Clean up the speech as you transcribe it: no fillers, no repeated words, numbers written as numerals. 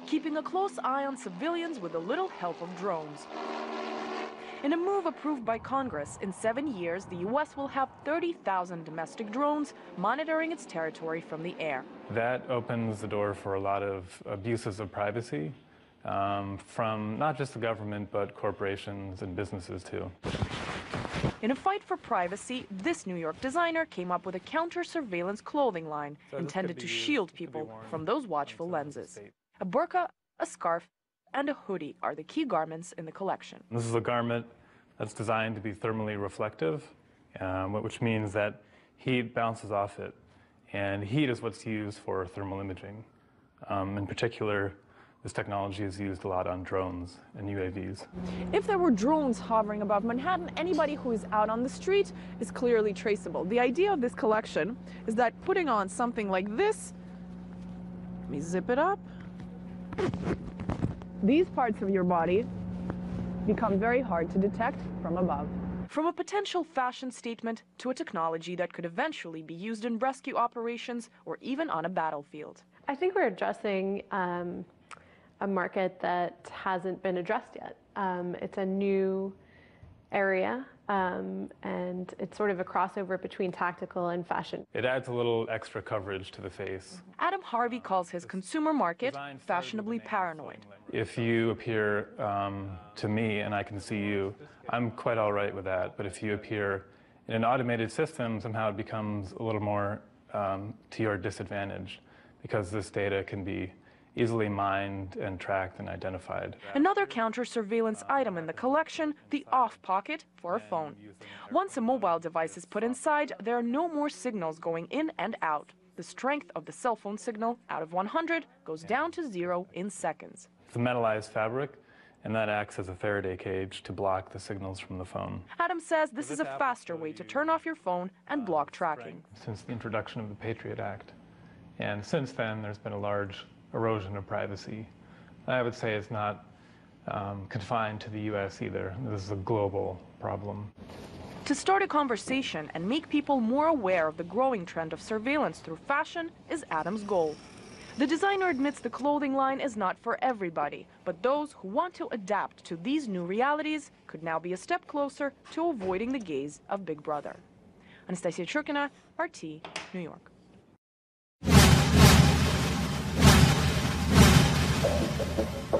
keeping a close eye on civilians with a little help of drones. In a move approved by Congress, in 7 years, the U.S. will have 30,000 domestic drones monitoring its territory from the air. That opens the door for a lot of abuses of privacy from not just the government, but corporations and businesses too. In a fight for privacy, this New York designer came up with a counter-surveillance clothing line intended to shield people from those watchful lenses. A burqa, a scarf, and a hoodie are the key garments in the collection. This is a garment that's designed to be thermally reflective, which means that heat bounces off it. And heat is what's used for thermal imaging. In particular, this technology is used a lot on drones and UAVs. If there were drones hovering above Manhattan, anybody who is out on the street is clearly traceable. The idea of this collection is that putting on something like this, let me zip it up, these parts of your body become very hard to detect from above. From a potential fashion statement to a technology that could eventually be used in rescue operations or even on a battlefield. I think we're addressing a market that hasn't been addressed yet. It's a new area, and it's sort of a crossover between tactical and fashion. It adds a little extra coverage to the face. Adam Harvey calls his consumer market fashionably paranoid. If you appear to me and I can see you, I'm quite all right with that. But if you appear in an automated system, somehow it becomes a little more to your disadvantage, because this data can be easily mined and tracked and identified. Another counter-surveillance item in the collection, the off pocket for a phone. Once a mobile device is put inside, there are no more signals going in and out. The strength of the cell phone signal out of 100 goes down to 0 in seconds. It's a metallized fabric, and that acts as a Faraday cage to block the signals from the phone. Adam says this is a faster way to turn off your phone and block tracking. Since the introduction of the Patriot Act. And since then, there's been a large erosion of privacy. I would say it's not confined to the U.S. either. This is a global problem. To start a conversation and make people more aware of the growing trend of surveillance through fashion is Adam's goal. The designer admits the clothing line is not for everybody, but those who want to adapt to these new realities could now be a step closer to avoiding the gaze of Big Brother. Anastasia Churkina, RT, New York. Thank you.